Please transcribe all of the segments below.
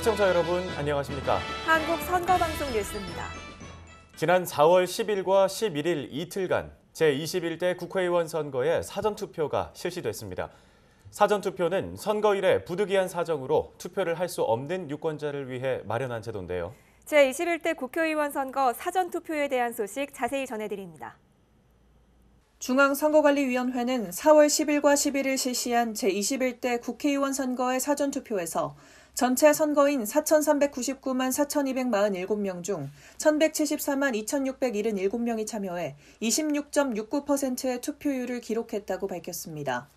시청자 여러분 안녕하십니까? 한국 선거방송 뉴스입니다. 지난 4월 10일과 11일 이틀간 제21대 국회의원 선거에 사전투표가 실시됐습니다. 사전투표는 선거일에 부득이한 사정으로 투표를 할 수 없는 유권자를 위해 마련한 제도인데요. 제21대 국회의원 선거 사전투표에 대한 소식 자세히 전해드립니다. 중앙선거관리위원회는 4월 10일과 11일 실시한 제21대 국회의원 선거의 사전투표에서 전체 선거인 4,399만 4,247명 중 1,174만 2,677명이 참여해 26.69%의 투표율을 기록했다고 밝혔습니다.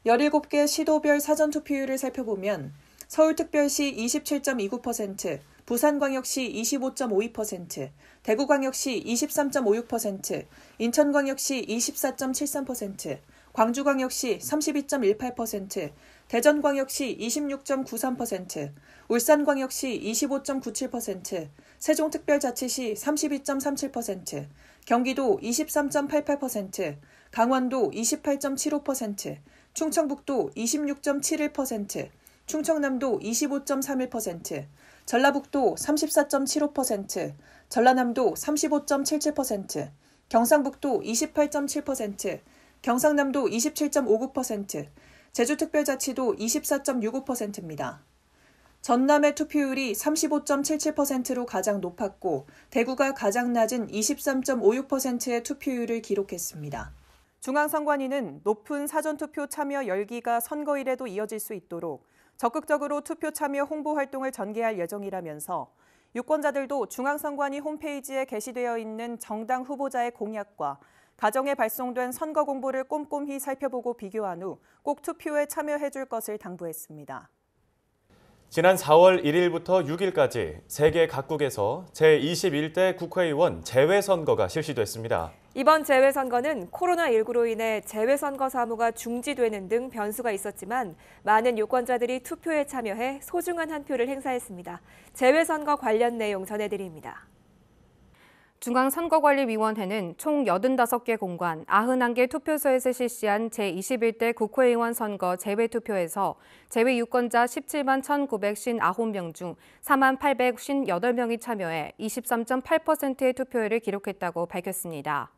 17개 시도별 사전투표율을 살펴보면 서울특별시 27.29%, 부산광역시 25.52%, 대구광역시 23.56%, 인천광역시 24.73%, 광주광역시 32.18%, 대전광역시 26.93%, 울산광역시 25.97%, 세종특별자치시 32.37%, 경기도 23.88%, 강원도 28.75%, 충청북도 26.71%, 충청남도 25.31%, 전라북도 34.75%, 전라남도 35.77%, 경상북도 28.7%, 경상남도 27.59%, 제주특별자치도 24.65%입니다. 전남의 투표율이 35.77%로 가장 높았고 대구가 가장 낮은 23.56%의 투표율을 기록했습니다. 중앙선관위는 높은 사전투표 참여 열기가 선거일에도 이어질 수 있도록 적극적으로 투표 참여 홍보 활동을 전개할 예정이라면서 유권자들도 중앙선관위 홈페이지에 게시되어 있는 정당 후보자의 공약과 가정에 발송된 선거 공보를 꼼꼼히 살펴보고 비교한 후 꼭 투표에 참여해 줄 것을 당부했습니다. 지난 4월 1일부터 6일까지 세계 각국에서 제21대 국회의원 재외선거가 실시됐습니다. 이번 재외선거는 코로나19로 인해 재외선거 사무가 중지되는 등 변수가 있었지만 많은 유권자들이 투표에 참여해 소중한 한 표를 행사했습니다. 재외선거 관련 내용 전해드립니다. 중앙선거관리위원회는 총 85개 공관, 91개 투표소에서 실시한 제21대 국회의원 선거 재외투표에서 재외 유권자 17만 1,959명 중 4만 858명이 참여해 23.8%의 투표율을 기록했다고 밝혔습니다.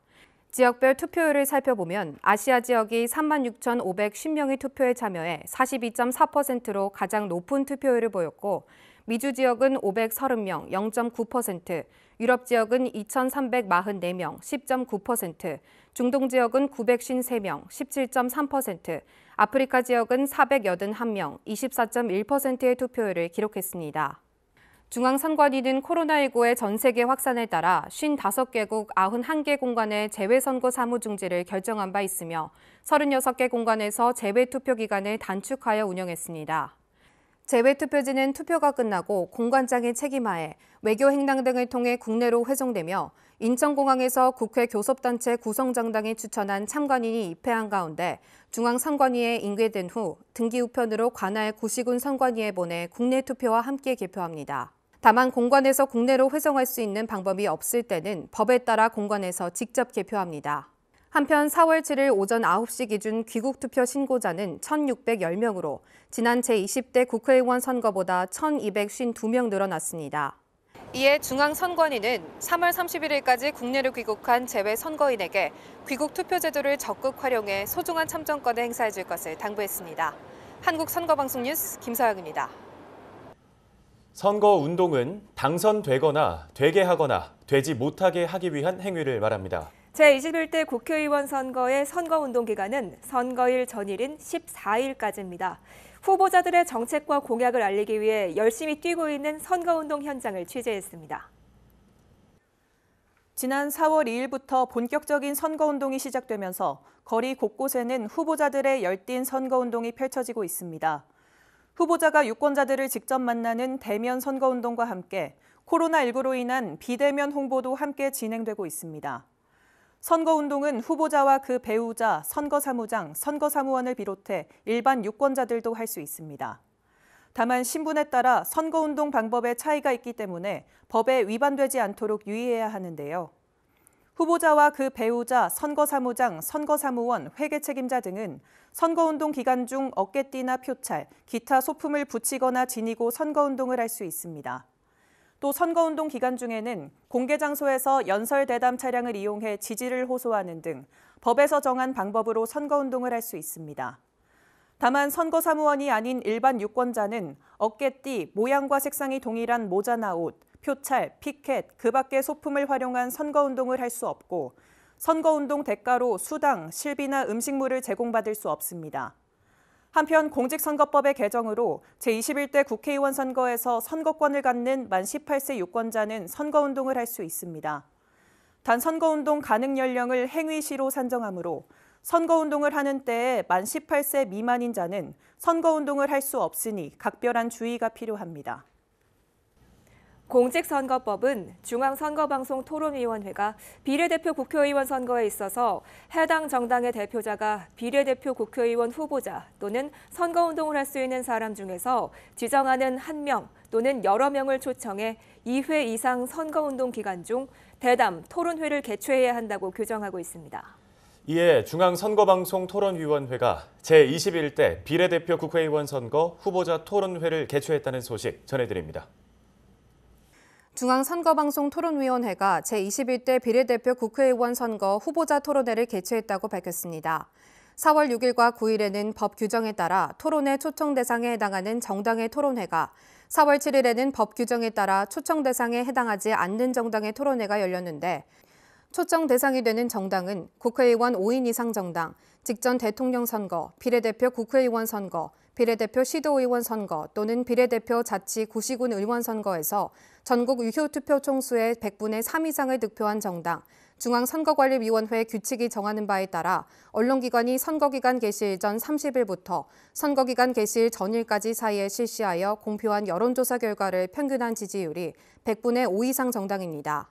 지역별 투표율을 살펴보면 아시아 지역이 36,510명이 투표에 참여해 42.4%로 가장 높은 투표율을 보였고 미주 지역은 530명, 0.9%, 유럽 지역은 2,344명, 10.9%, 중동 지역은 953명, 17.3%, 아프리카 지역은 481명, 24.1%의 투표율을 기록했습니다. 중앙선관위는 코로나19의 전 세계 확산에 따라 55개국 91개 공간의 재외선거 사무 중지를 결정한 바 있으며 36개 공간에서 재외투표 기간을 단축하여 운영했습니다. 재외투표지는 투표가 끝나고 공관장의 책임하에 외교행당 등을 통해 국내로 회송되며 인천공항에서 국회 교섭단체 구성정당이 추천한 참관인이 입회한 가운데 중앙선관위에 인계된 후 등기 우편으로 관할 구시군 선관위에 보내 국내 투표와 함께 개표합니다. 다만 공관에서 국내로 회송할 수 있는 방법이 없을 때는 법에 따라 공관에서 직접 개표합니다. 한편 4월 7일 오전 9시 기준 귀국투표 신고자는 1,610명으로 지난 제20대 국회의원 선거보다 1,252명 늘어났습니다. 이에 중앙선관위는 3월 31일까지 국내로 귀국한 재외 선거인에게 귀국투표 제도를 적극 활용해 소중한 참정권을 행사해 줄 것을 당부했습니다. 한국선거방송 뉴스 김서영입니다. 선거운동은 당선되거나 되게 하거나 되지 못하게 하기 위한 행위를 말합니다. 제21대 국회의원 선거의 선거운동 기간은 선거일 전일인 14일까지입니다. 후보자들의 정책과 공약을 알리기 위해 열심히 뛰고 있는 선거운동 현장을 취재했습니다. 지난 4월 2일부터 본격적인 선거운동이 시작되면서 거리 곳곳에는 후보자들의 열띤 선거운동이 펼쳐지고 있습니다. 후보자가 유권자들을 직접 만나는 대면 선거운동과 함께 코로나19로 인한 비대면 홍보도 함께 진행되고 있습니다. 선거운동은 후보자와 그 배우자, 선거사무장, 선거사무원을 비롯해 일반 유권자들도 할 수 있습니다. 다만 신분에 따라 선거운동 방법에 차이가 있기 때문에 법에 위반되지 않도록 유의해야 하는데요. 후보자와 그 배우자, 선거사무장, 선거사무원, 회계 책임자 등은 선거운동 기간 중 어깨띠나 표찰, 기타 소품을 붙이거나 지니고 선거운동을 할 수 있습니다. 또 선거운동 기간 중에는 공개 장소에서 연설대담 차량을 이용해 지지를 호소하는 등 법에서 정한 방법으로 선거운동을 할 수 있습니다. 다만 선거사무원이 아닌 일반 유권자는 어깨띠, 모양과 색상이 동일한 모자나 옷, 표찰, 피켓, 그 밖의 소품을 활용한 선거운동을 할 수 없고 선거운동 대가로 수당, 실비나 음식물을 제공받을 수 없습니다. 한편 공직선거법의 개정으로 제21대 국회의원 선거에서 선거권을 갖는 만 18세 유권자는 선거운동을 할 수 있습니다. 단 선거운동 가능 연령을 행위시로 산정하므로 선거운동을 하는 때에 만 18세 미만인 자는 선거운동을 할 수 없으니 각별한 주의가 필요합니다. 공직선거법은 중앙선거방송토론위원회가 비례대표 국회의원 선거에 있어서 해당 정당의 대표자가 비례대표 국회의원 후보자 또는 선거운동을 할 수 있는 사람 중에서 지정하는 1명 또는 여러 명을 초청해 2회 이상 선거운동 기간 중 대담, 토론회를 개최해야 한다고 규정하고 있습니다. 이에 중앙선거방송토론위원회가 제21대 비례대표 국회의원 선거 후보자 토론회를 개최했다는 소식 전해드립니다. 중앙선거방송토론위원회가 제21대 비례대표 국회의원 선거 후보자 토론회를 개최했다고 밝혔습니다. 4월 6일과 9일에는 법 규정에 따라 토론회 초청 대상에 해당하는 정당의 토론회가, 4월 7일에는 법 규정에 따라 초청 대상에 해당하지 않는 정당의 토론회가 열렸는데, 초청 대상이 되는 정당은 국회의원 5인 이상 정당, 직전 대통령 선거, 비례대표 국회의원 선거, 비례대표 시도의원 선거 또는 비례대표 자치 구시군 의원 선거에서 전국 유효 투표 총수의 100분의 3 이상을 득표한 정당, 중앙선거관리위원회 규칙이 정하는 바에 따라 언론기관이 선거기간 개시일 전 30일부터 선거기간 개시일 전일까지 사이에 실시하여 공표한 여론조사 결과를 평균한 지지율이 100분의 5 이상 정당입니다.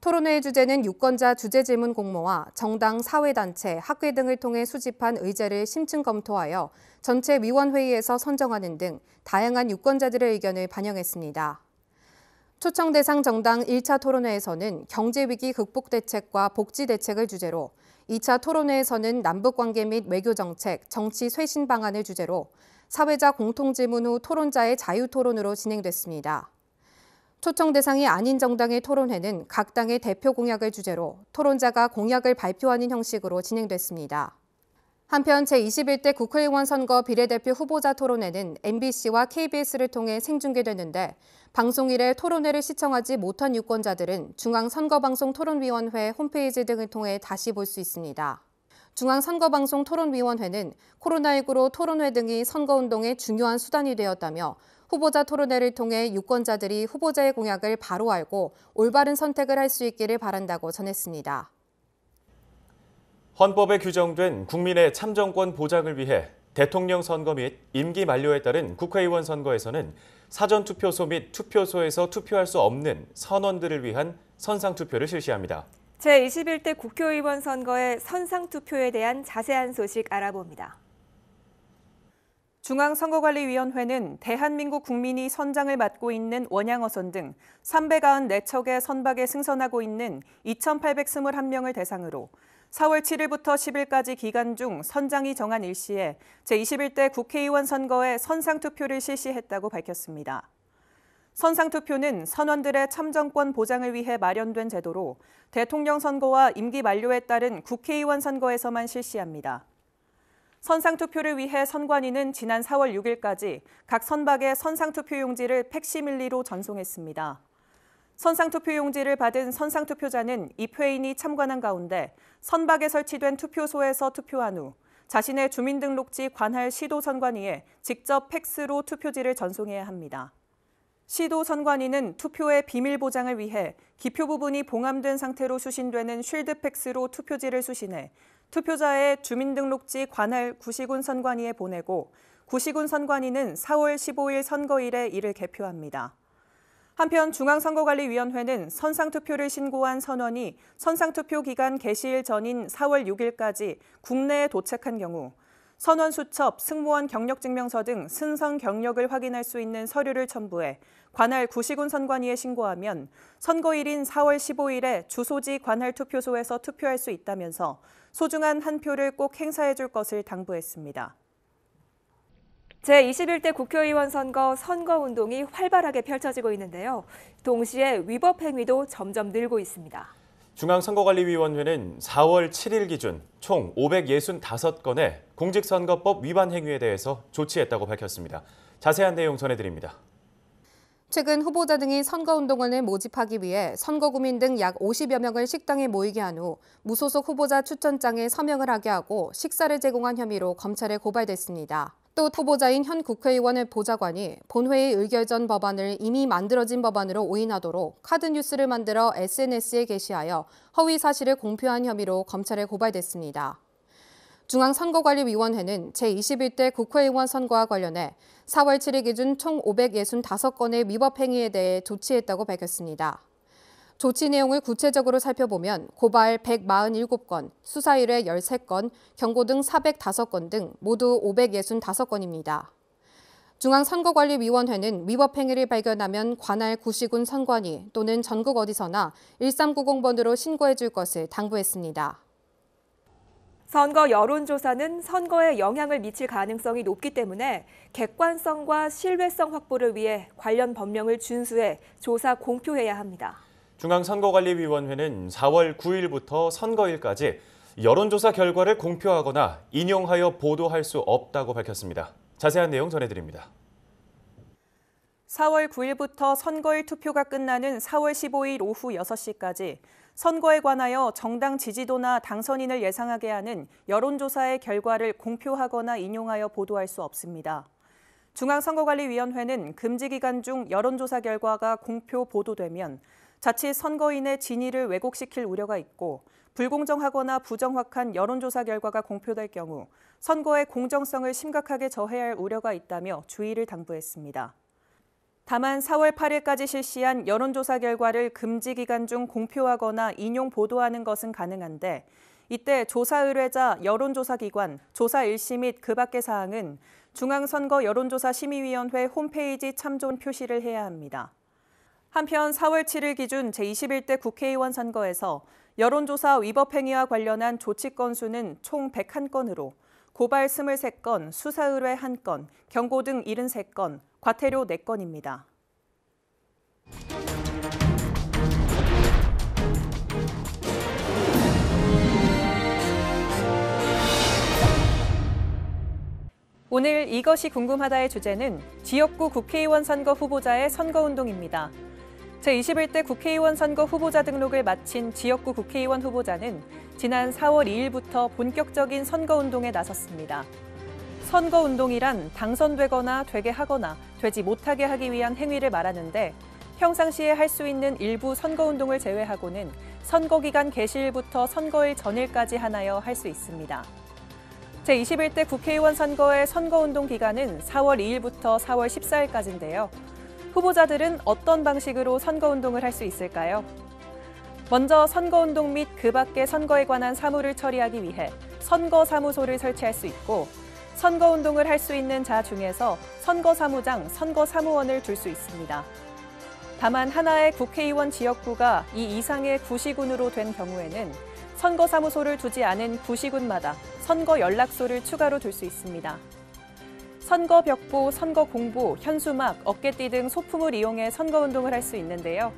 토론회의 주제는 유권자 주제질문 공모와 정당, 사회단체, 학회 등을 통해 수집한 의제를 심층 검토하여 전체 위원회의에서 선정하는 등 다양한 유권자들의 의견을 반영했습니다. 초청 대상 정당 1차 토론회에서는 경제위기 극복 대책과 복지 대책을 주제로, 2차 토론회에서는 남북관계 및 외교정책, 정치 쇄신 방안을 주제로 사회자 공통질문 후 토론자의 자유토론으로 진행됐습니다. 초청 대상이 아닌 정당의 토론회는 각 당의 대표 공약을 주제로 토론자가 공약을 발표하는 형식으로 진행됐습니다. 한편 제21대 국회의원 선거 비례대표 후보자 토론회는 MBC와 KBS를 통해 생중계되는데, 방송일에 토론회를 시청하지 못한 유권자들은 중앙선거방송토론위원회 홈페이지 등을 통해 다시 볼 수 있습니다. 중앙선거방송토론위원회는 코로나19로 토론회 등이 선거운동의 중요한 수단이 되었다며, 후보자 토론회를 통해 유권자들이 후보자의 공약을 바로 알고 올바른 선택을 할 수 있기를 바란다고 전했습니다. 헌법에 규정된 국민의 참정권 보장을 위해 대통령 선거 및 임기 만료에 따른 국회의원 선거에서는 사전투표소 및 투표소에서 투표할 수 없는 선원들을 위한 선상투표를 실시합니다. 제21대 국회의원 선거의 선상투표에 대한 자세한 소식 알아봅니다. 중앙선거관리위원회는 대한민국 국민이 선장을 맡고 있는 원양어선 등 394척의 선박에 승선하고 있는 2,821명을 대상으로 4월 7일부터 10일까지 기간 중 선장이 정한 일시에 제21대 국회의원 선거에 선상투표를 실시했다고 밝혔습니다. 선상투표는 선원들의 참정권 보장을 위해 마련된 제도로 대통령 선거와 임기 만료에 따른 국회의원 선거에서만 실시합니다. 선상투표를 위해 선관위는 지난 4월 6일까지 각 선박에 선상투표용지를 팩시밀리로 전송했습니다. 선상투표용지를 받은 선상투표자는 입회인이 참관한 가운데 선박에 설치된 투표소에서 투표한 후 자신의 주민등록지 관할 시도선관위에 직접 팩스로 투표지를 전송해야 합니다. 시도선관위는 투표의 비밀 보장을 위해 기표 부분이 봉함된 상태로 수신되는 쉴드 팩스로 투표지를 수신해 투표자의 주민등록지 관할 구시군 선관위에 보내고 구시군 선관위는 4월 15일 선거일에 이를 개표합니다. 한편 중앙선거관리위원회는 선상투표를 신고한 선원이 선상투표 기간 개시일 전인 4월 6일까지 국내에 도착한 경우 선원 수첩, 승무원 경력증명서 등 승선 경력을 확인할 수 있는 서류를 첨부해 관할 구시군 선관위에 신고하면 선거일인 4월 15일에 주소지 관할 투표소에서 투표할 수 있다면서 소중한 한 표를 꼭 행사해 줄 것을 당부했습니다. 제21대 국회의원 선거 선거운동이 활발하게 펼쳐지고 있는데요. 동시에 위법 행위도 점점 늘고 있습니다. 중앙선거관리위원회는 4월 7일 기준 총 565건의 공직선거법 위반 행위에 대해서 조치했다고 밝혔습니다. 자세한 내용 전해드립니다. 최근 후보자 등이 선거운동원을 모집하기 위해 선거구민 등 약 50여 명을 식당에 모이게 한 후 무소속 후보자 추천장에 서명을 하게 하고 식사를 제공한 혐의로 검찰에 고발됐습니다. 또 후보자인 현 국회의원의 보좌관이 본회의 의결 전 법안을 이미 만들어진 법안으로 오인하도록 카드뉴스를 만들어 SNS에 게시하여 허위 사실을 공표한 혐의로 검찰에 고발됐습니다. 중앙선거관리위원회는 제21대 국회의원 선거와 관련해 4월 7일 기준 총 565건의 위법 행위에 대해 조치했다고 밝혔습니다. 조치 내용을 구체적으로 살펴보면 고발 147건, 수사 의뢰 13건, 경고 등 405건 등 모두 565건입니다. 중앙선거관리위원회는 위법 행위를 발견하면 관할 구시군 선관위 또는 전국 어디서나 1390번으로 신고해 줄 것을 당부했습니다. 선거 여론조사는 선거에 영향을 미칠 가능성이 높기 때문에 객관성과 신뢰성 확보를 위해 관련 법령을 준수해 조사 공표해야 합니다. 중앙선거관리위원회는 4월 9일부터 선거일까지 여론조사 결과를 공표하거나 인용하여 보도할 수 없다고 밝혔습니다. 자세한 내용 전해드립니다. 4월 9일부터 선거일 투표가 끝나는 4월 15일 오후 6시까지 선거에 관하여 정당 지지도나 당선인을 예상하게 하는 여론조사의 결과를 공표하거나 인용하여 보도할 수 없습니다. 중앙선거관리위원회는 금지기간 중 여론조사 결과가 공표 보도되면 자칫 선거인의 진위를 왜곡시킬 우려가 있고 불공정하거나 부정확한 여론조사 결과가 공표될 경우 선거의 공정성을 심각하게 저해할 우려가 있다며 주의를 당부했습니다. 다만 4월 8일까지 실시한 여론조사 결과를 금지기간 중 공표하거나 인용 보도하는 것은 가능한데 이때 조사 의뢰자 여론조사기관, 조사 일시 및 그 밖의 사항은 중앙선거 여론조사심의위원회 홈페이지 참조 표시를 해야 합니다. 한편 4월 7일 기준 제21대 국회의원 선거에서 여론조사 위법 행위와 관련한 조치 건수는 총 101건으로 고발 23건, 수사 의뢰 1건, 경고 등 73건, 과태료 4건입니다. 오늘 이것이 궁금하다의 주제는 지역구 국회의원 선거 후보자의 선거운동입니다. 제21대 국회의원 선거 후보자 등록을 마친 지역구 국회의원 후보자는 지난 4월 2일부터 본격적인 선거운동에 나섰습니다. 선거운동이란 당선되거나 되게 하거나 되지 못하게 하기 위한 행위를 말하는데 평상시에 할 수 있는 일부 선거운동을 제외하고는 선거기간 개시일부터 선거일 전일까지 하나여 할 수 있습니다. 제21대 국회의원 선거의 선거운동 기간은 4월 2일부터 4월 14일까지인데요. 후보자들은 어떤 방식으로 선거운동을 할 수 있을까요? 먼저 선거운동 및 그 밖의 선거에 관한 사무를 처리하기 위해 선거사무소를 설치할 수 있고 선거운동을 할 수 있는 자 중에서 선거사무장, 선거사무원을 둘 수 있습니다. 다만 하나의 국회의원 지역구가 이 이상의 구시군으로 된 경우에는 선거사무소를 두지 않은 구시군마다 선거연락소를 추가로 둘 수 있습니다. 선거벽보, 선거공보, 현수막, 어깨띠 등 소품을 이용해 선거운동을 할 수 있는데요.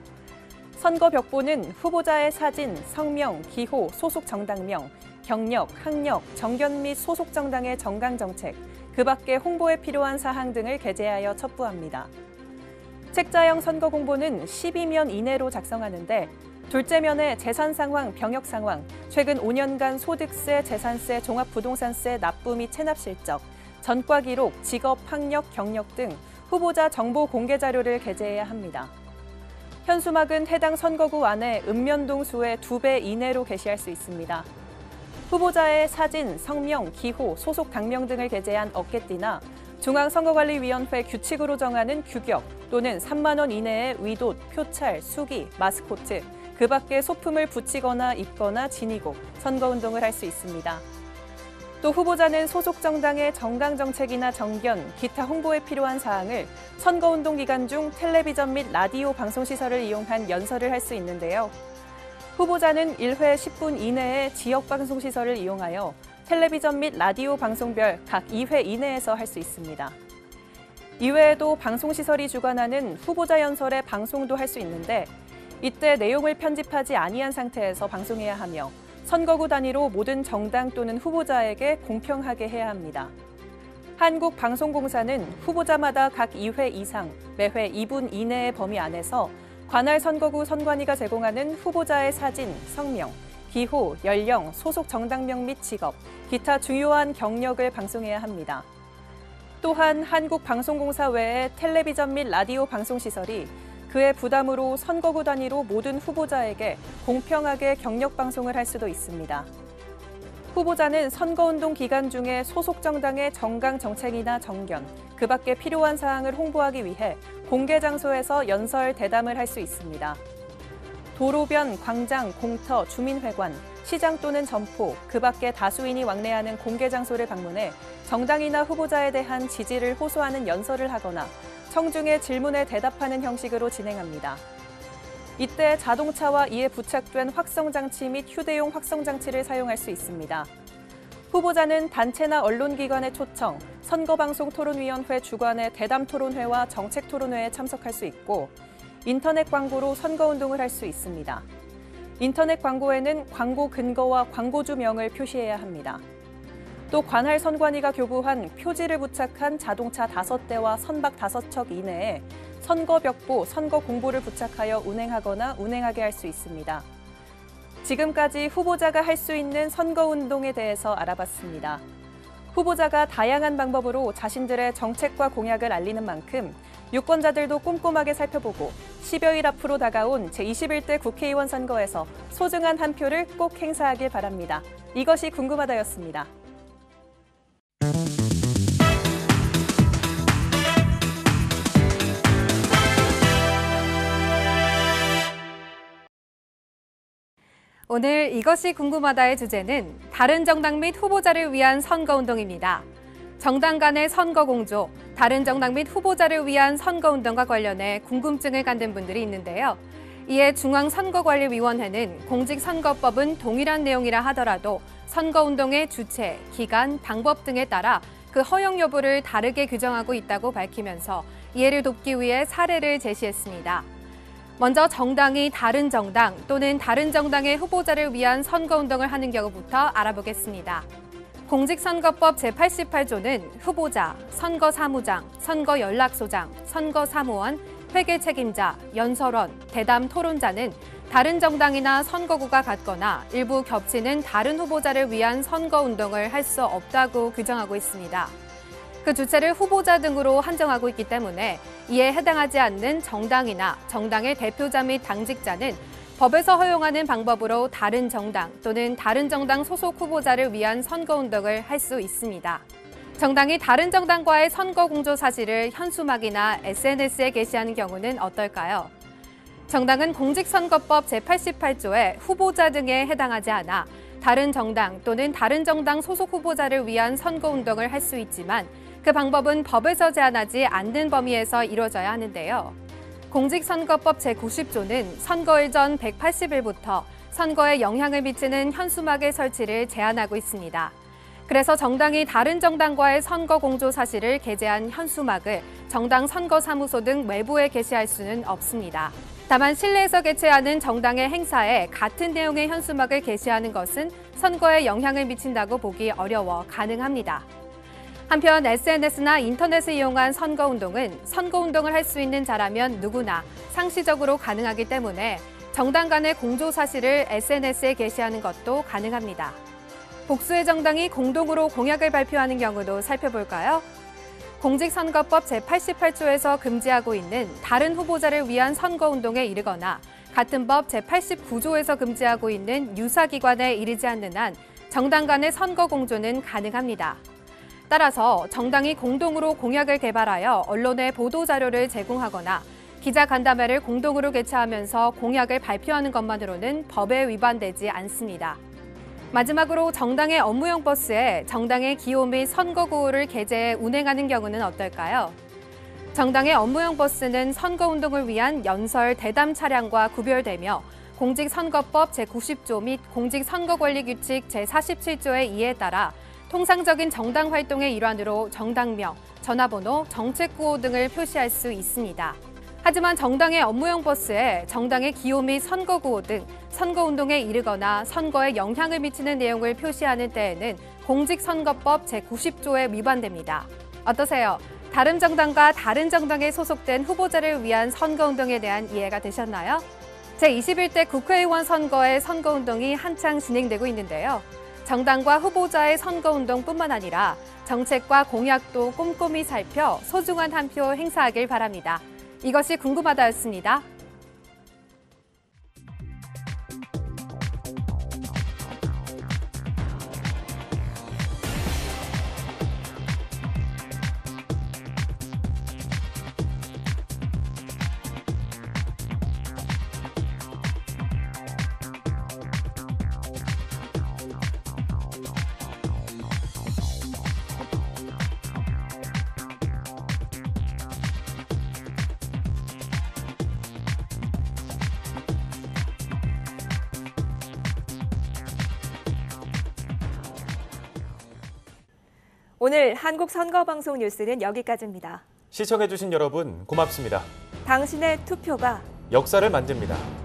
선거벽보는 후보자의 사진, 성명, 기호, 소속 정당명, 경력, 학력, 정견 및 소속 정당의 정강정책, 그 밖의 홍보에 필요한 사항 등을 게재하여 첩부합니다. 책자형 선거공보는 12면 이내로 작성하는데 둘째 면에 재산 상황, 병역 상황, 최근 5년간 소득세, 재산세, 종합부동산세 납부 및 체납 실적, 전과 기록, 직업, 학력, 경력 등 후보자 정보 공개 자료를 게재해야 합니다. 현수막은 해당 선거구 안에 읍면동 수의 2배 이내로 게시할 수 있습니다. 후보자의 사진, 성명, 기호, 소속 당명 등을 게재한 어깨띠나 중앙선거관리위원회 규칙으로 정하는 규격 또는 3만 원 이내의 위돗, 표찰, 수기, 마스코트, 그 밖의 소품을 붙이거나 입거나 지니고 선거운동을 할 수 있습니다. 또 후보자는 소속 정당의 정강 정책이나 정견, 기타 홍보에 필요한 사항을 선거운동 기간 중 텔레비전 및 라디오 방송시설을 이용한 연설을 할 수 있는데요. 후보자는 1회 10분 이내에 지역 방송시설을 이용하여 텔레비전 및 라디오 방송별 각 2회 이내에서 할 수 있습니다. 이외에도 방송시설이 주관하는 후보자 연설의 방송도 할 수 있는데 이때 내용을 편집하지 아니한 상태에서 방송해야 하며 선거구 단위로 모든 정당 또는 후보자에게 공평하게 해야 합니다. 한국방송공사는 후보자마다 각 2회 이상, 매회 2분 이내의 범위 안에서 관할 선거구 선관위가 제공하는 후보자의 사진, 성명, 기호, 연령, 소속 정당명 및 직업, 기타 중요한 경력을 방송해야 합니다. 또한 한국방송공사 외에 텔레비전 및 라디오 방송시설이 그의 부담으로 선거구 단위로 모든 후보자에게 공평하게 경력 방송을 할 수도 있습니다. 후보자는 선거운동 기간 중에 소속 정당의 정강 정책이나 정견, 그 밖에 필요한 사항을 홍보하기 위해 공개 장소에서 연설, 대담을 할 수 있습니다. 도로변, 광장, 공터, 주민회관, 시장 또는 점포, 그 밖에 다수인이 왕래하는 공개 장소를 방문해 정당이나 후보자에 대한 지지를 호소하는 연설을 하거나 청중의 질문에 대답하는 형식으로 진행합니다. 이때 자동차와 이에 부착된 확성장치 및 휴대용 확성장치를 사용할 수 있습니다. 후보자는 단체나 언론기관의 초청, 선거방송토론위원회 주관의 대담토론회와 정책토론회에 참석할 수 있고 인터넷 광고로 선거운동을 할 수 있습니다. 인터넷 광고에는 광고 근거와 광고주명을 표시해야 합니다. 또 관할 선관위가 교부한 표지를 부착한 자동차 5대와 선박 5척 이내에 선거벽보, 선거공보를 부착하여 운행하거나 운행하게 할 수 있습니다. 지금까지 후보자가 할 수 있는 선거운동에 대해서 알아봤습니다. 후보자가 다양한 방법으로 자신들의 정책과 공약을 알리는 만큼 유권자들도 꼼꼼하게 살펴보고 10여일 앞으로 다가온 제21대 국회의원 선거에서 소중한 한 표를 꼭 행사하길 바랍니다. 이것이 궁금하다였습니다. 오늘 이것이 궁금하다의 주제는 다른 정당 및 후보자를 위한 선거운동입니다. 정당 간의 선거 공조, 다른 정당 및 후보자를 위한 선거운동과 관련해 궁금증을 갖는 분들이 있는데요. 이에 중앙선거관리위원회는 공직선거법은 동일한 내용이라 하더라도 선거운동의 주체, 기간, 방법 등에 따라 그 허용 여부를 다르게 규정하고 있다고 밝히면서 이해를 돕기 위해 사례를 제시했습니다. 먼저 정당이 다른 정당 또는 다른 정당의 후보자를 위한 선거운동을 하는 경우부터 알아보겠습니다. 공직선거법 제88조는 후보자, 선거사무장, 선거연락소장, 선거사무원, 회계책임자, 연설원, 대담 토론자는 다른 정당이나 선거구가 같거나 일부 겹치는 다른 후보자를 위한 선거운동을 할 수 없다고 규정하고 있습니다. 그 주체를 후보자 등으로 한정하고 있기 때문에 이에 해당하지 않는 정당이나 정당의 대표자 및 당직자는 법에서 허용하는 방법으로 다른 정당 또는 다른 정당 소속 후보자를 위한 선거운동을 할 수 있습니다. 정당이 다른 정당과의 선거 공조 사실을 현수막이나 SNS에 게시하는 경우는 어떨까요? 정당은 공직선거법 제88조의 후보자 등에 해당하지 않아 다른 정당 또는 다른 정당 소속 후보자를 위한 선거운동을 할 수 있지만 그 방법은 법에서 제한하지 않는 범위에서 이루어져야 하는데요. 공직선거법 제90조는 선거일 전 180일부터 선거에 영향을 미치는 현수막의 설치를 제한하고 있습니다. 그래서 정당이 다른 정당과의 선거 공조 사실을 게재한 현수막을 정당 선거사무소 등 외부에 게시할 수는 없습니다. 다만 실내에서 개최하는 정당의 행사에 같은 내용의 현수막을 게시하는 것은 선거에 영향을 미친다고 보기 어려워 가능합니다. 한편 SNS나 인터넷을 이용한 선거운동은 선거운동을 할 수 있는 자라면 누구나 상시적으로 가능하기 때문에 정당 간의 공조 사실을 SNS에 게시하는 것도 가능합니다. 복수의 정당이 공동으로 공약을 발표하는 경우도 살펴볼까요? 공직선거법 제88조에서 금지하고 있는 다른 후보자를 위한 선거운동에 이르거나 같은 법 제89조에서 금지하고 있는 유사기관에 이르지 않는 한 정당 간의 선거 공조는 가능합니다. 따라서 정당이 공동으로 공약을 개발하여 언론에 보도자료를 제공하거나 기자간담회를 공동으로 개최하면서 공약을 발표하는 것만으로는 법에 위반되지 않습니다. 마지막으로 정당의 업무용 버스에 정당의 기호 및 선거 구호를 게재해 운행하는 경우는 어떨까요? 정당의 업무용 버스는 선거운동을 위한 연설, 대담 차량과 구별되며 공직선거법 제90조 및 공직선거권리규칙 제47조의 2에 따라 통상적인 정당 활동의 일환으로 정당명, 전화번호, 정책구호 등을 표시할 수 있습니다. 하지만 정당의 업무용 버스에 정당의 기호 및 선거구호 등 선거운동에 이르거나 선거에 영향을 미치는 내용을 표시하는 때에는 공직선거법 제90조에 위반됩니다. 어떠세요? 다른 정당과 다른 정당에 소속된 후보자를 위한 선거운동에 대한 이해가 되셨나요? 제21대 국회의원 선거의 선거운동이 한창 진행되고 있는데요. 정당과 후보자의 선거운동뿐만 아니라 정책과 공약도 꼼꼼히 살펴 소중한 한 표 행사하길 바랍니다. 이것이 궁금하다였습니다. 오늘 한국선거방송 뉴스는 여기까지입니다. 시청해주신 여러분 고맙습니다. 당신의 투표가 역사를 만듭니다.